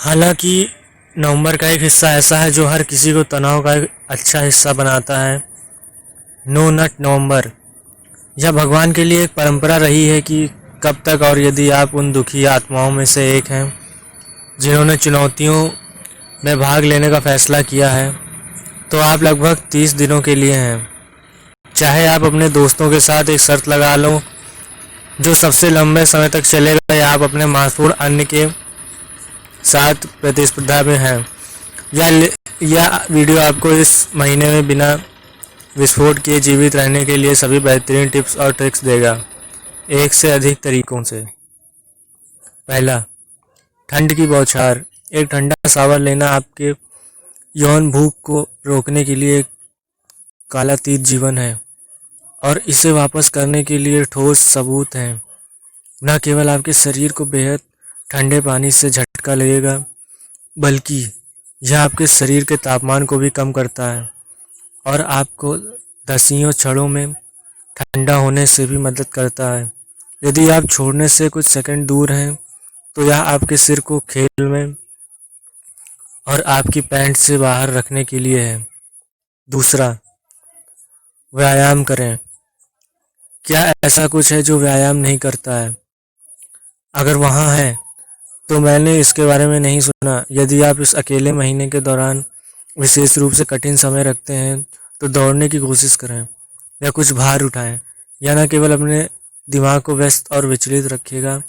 हालांकि नवंबर का एक हिस्सा ऐसा है जो हर किसी को तनाव का एक अच्छा हिस्सा बनाता है। नो नट नवंबर यह भगवान के लिए एक परंपरा रही है कि कब तक, और यदि आप उन दुखी आत्माओं में से एक हैं जिन्होंने चुनौतियों में भाग लेने का फैसला किया है, तो आप लगभग 30 दिनों के लिए हैं। चाहे आप अपने दोस्तों के साथ एक शर्त लगा लो जो सबसे लंबे समय तक चलेगा, या आप अपने महत्वपूर्ण अन्य के साथ प्रतिस्पर्धा में हैं, यह वीडियो आपको इस महीने में बिना विस्फोट किए जीवित रहने के लिए सभी बेहतरीन टिप्स और ट्रिक्स देगा, एक से अधिक तरीकों से। पहला, ठंड की बौछार। एक ठंडा शावर लेना आपके यौन भूख को रोकने के लिए एक कालातीत जीवन है, और इसे वापस करने के लिए ठोस सबूत हैं। न केवल आपके शरीर को बेहद ठंडे पानी से झटका लगेगा, बल्कि यह आपके शरीर के तापमान को भी कम करता है और आपको दसियों क्षणों में ठंडा होने से भी मदद करता है। यदि आप छोड़ने से कुछ सेकंड दूर हैं, तो यह आपके सिर को खेल में और आपकी पैंट से बाहर रखने के लिए है। दूसरा, व्यायाम करें। क्या ऐसा कुछ है जो व्यायाम नहीं करता है? अगर वहाँ है तो मैंने इसके बारे में नहीं सुना। यदि आप इस अकेले महीने के दौरान विशेष रूप से कठिन समय रखते हैं, तो दौड़ने की कोशिश करें या कुछ भार उठाएं। यह न केवल अपने दिमाग को व्यस्त और विचलित रखेगा,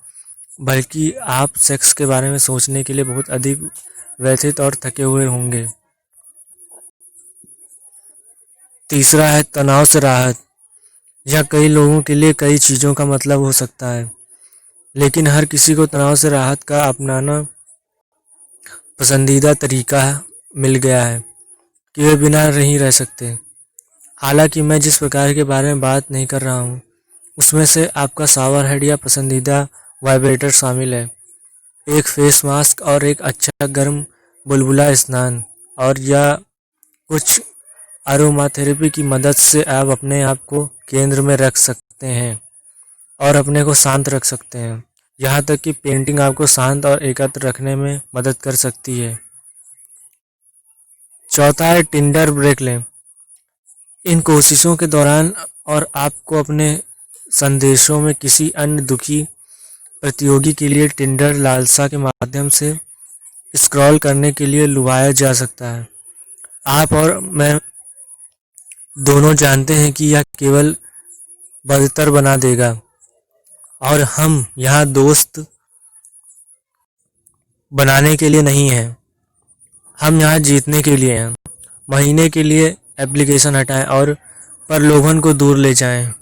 बल्कि आप सेक्स के बारे में सोचने के लिए बहुत अधिक व्यथित और थके हुए होंगे। तीसरा है तनाव से राहत। यह कई लोगों के लिए कई चीज़ों का मतलब हो सकता है, लेकिन हर किसी को तनाव से राहत का अपनाना पसंदीदा तरीका मिल गया है कि वे बिना नहीं रह सकते। हालांकि मैं जिस प्रकार के बारे में बात नहीं कर रहा हूँ, उसमें से आपका शावर हेड या पसंदीदा वाइब्रेटर शामिल है, एक फेस मास्क और एक अच्छा गर्म बुलबुला स्नान, और या कुछ अरोमाथेरेपी की मदद से आप अपने आप को केंद्र में रख सकते हैं और अपने को शांत रख सकते हैं। यहाँ तक कि पेंटिंग आपको शांत और एकत्र रखने में मदद कर सकती है। चौथा है टिंडर ब्रेक लें। इन कोशिशों के दौरान और आपको अपने संदेशों में किसी अन्य दुखी प्रतियोगी के लिए टिंडर लालसा के माध्यम से स्क्रॉल करने के लिए लुभाया जा सकता है। आप और मैं दोनों जानते हैं कि यह केवल बदतर बना देगा, और हम यहाँ दोस्त बनाने के लिए नहीं हैं, हम यहाँ जीतने के लिए हैं। महीने के लिए एप्लीकेशन हटाएं और प्रलोभन को दूर ले जाएं।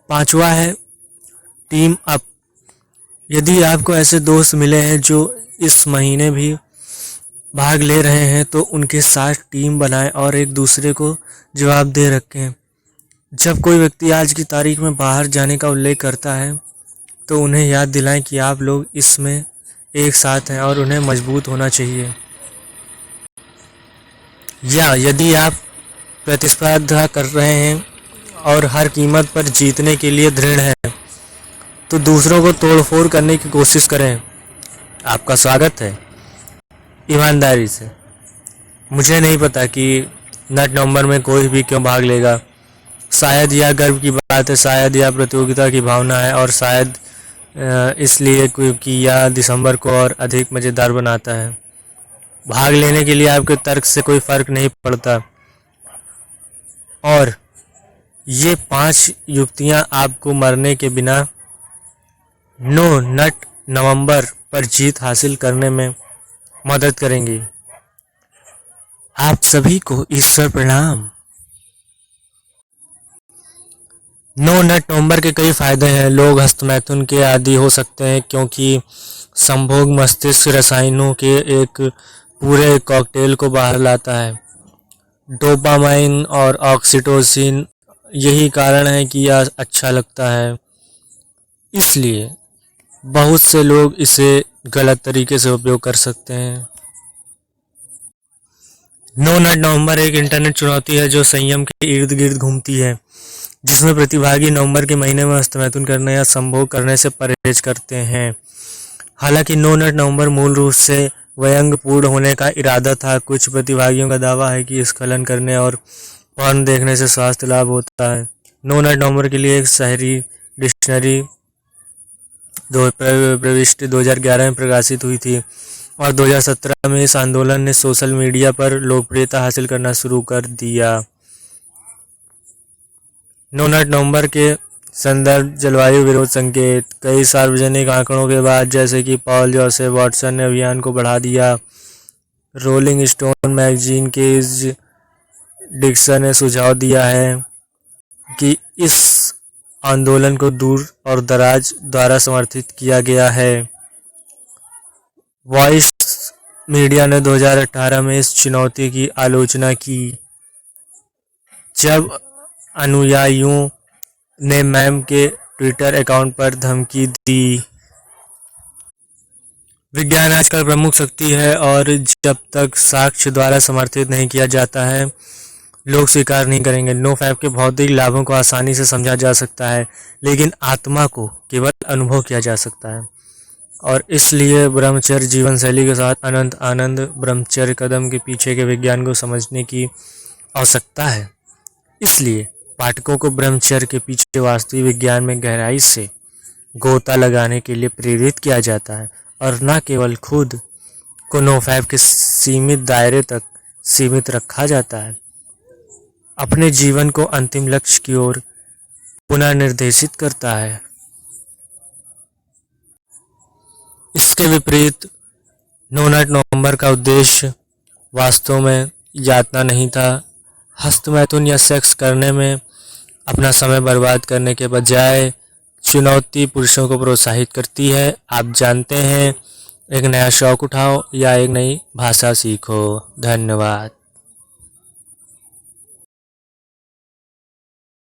पांचवा है टीम अप। यदि आपको ऐसे दोस्त मिले हैं जो इस महीने भी भाग ले रहे हैं, तो उनके साथ टीम बनाएं और एक दूसरे को जवाबदेह रखें। जब कोई व्यक्ति आज की तारीख में बाहर जाने का उल्लेख करता है, तो उन्हें याद दिलाएं कि आप लोग इसमें एक साथ हैं और उन्हें मजबूत होना चाहिए। या यदि आप प्रतिस्पर्धा कर रहे हैं और हर कीमत पर जीतने के लिए दृढ़ हैं, तो दूसरों को तोड़फोड़ करने की कोशिश करें। आपका स्वागत है। ईमानदारी से, मुझे नहीं पता कि नट नवंबर में कोई भी क्यों भाग लेगा। शायद यह गर्व की बात है, शायद यह प्रतियोगिता की भावना है, और शायद इसलिए क्योंकि यह दिसंबर को और अधिक मज़ेदार बनाता है। भाग लेने के लिए आपके तर्क से कोई फर्क नहीं पड़ता, और ये 5 युक्तियां आपको मरने के बिना नो नट नवंबर पर जीत हासिल करने में मदद करेंगी। आप सभी को ईश्वर प्रणाम। नो नट नवंबर के कई फायदे हैं। लोग हस्तमैथुन के आदी हो सकते हैं क्योंकि संभोग मस्तिष्क रसायनों के एक पूरे कॉकटेल को बाहर लाता है। डोपामाइन और ऑक्सीटोसिन, यही कारण है कि यह अच्छा लगता है। इसलिए बहुत से लोग इसे गलत तरीके से उपयोग कर सकते हैं। नो नट नवंबर एक इंटरनेट चुनौती है जो संयम के इर्द गिर्द घूमती है, जिसमें प्रतिभागी नवंबर के महीने में हस्तमैथुन करने या संभोग करने से परहेज करते हैं। हालांकि नो नट नवंबर मूल रूप से व्यंग्यपूर्ण होने का इरादा था। कुछ प्रतिभागियों का दावा है कि स्खलन करने और पोर्न देखने से स्वास्थ्य लाभ होता है। नो नट नवंबर के लिए एक शहरी डिक्शनरी प्रविष्टि 2011 में प्रकाशित हुई थी और 2017 में इस आंदोलन ने सोशल मीडिया पर लोकप्रियता हासिल करना शुरू कर दिया। नो नट नवंबर के संदर्भ जलवायु विरोध संकेत। कई सार्वजनिक आंकड़ों के बाद, जैसे कि पॉल जोसेफ वॉटसन ने अभियान को बढ़ा दिया, रोलिंग स्टोन मैगजीन के इस डिक्सन ने सुझाव दिया है कि इस आंदोलन को दूर और दराज द्वारा समर्थित किया गया है। वॉइस मीडिया ने 2018 में इस चुनौती की आलोचना की, जब अनुयायियों ने मैम के ट्विटर अकाउंट पर धमकी दी। विज्ञान आजकल प्रमुख शक्ति है और जब तक साक्ष्य द्वारा समर्थित नहीं किया जाता है, लोग स्वीकार नहीं करेंगे। नो फैब के भौतिक लाभों को आसानी से समझा जा सकता है, लेकिन आत्मा को केवल अनुभव किया जा सकता है, और इसलिए ब्रह्मचर्य जीवन शैली के साथ अनंत आनंद ब्रह्मचर्य कदम के पीछे के विज्ञान को समझने की आवश्यकता है। इसलिए पाठकों को ब्रह्मचर्य के पीछे वास्तविक विज्ञान में गहराई से गोता लगाने के लिए प्रेरित किया जाता है, और न केवल खुद को नो फैब के सीमित दायरे तक सीमित रखा जाता है। अपने जीवन को अंतिम लक्ष्य की ओर पुनः निर्देशित करता है। इसके विपरीत नो नट नवंबर का उद्देश्य वास्तव में यातना नहीं था। हस्तमैथुन या सेक्स करने में अपना समय बर्बाद करने के बजाय चुनौती पुरुषों को प्रोत्साहित करती है। आप जानते हैं, एक नया शौक उठाओ या एक नई भाषा सीखो। धन्यवाद।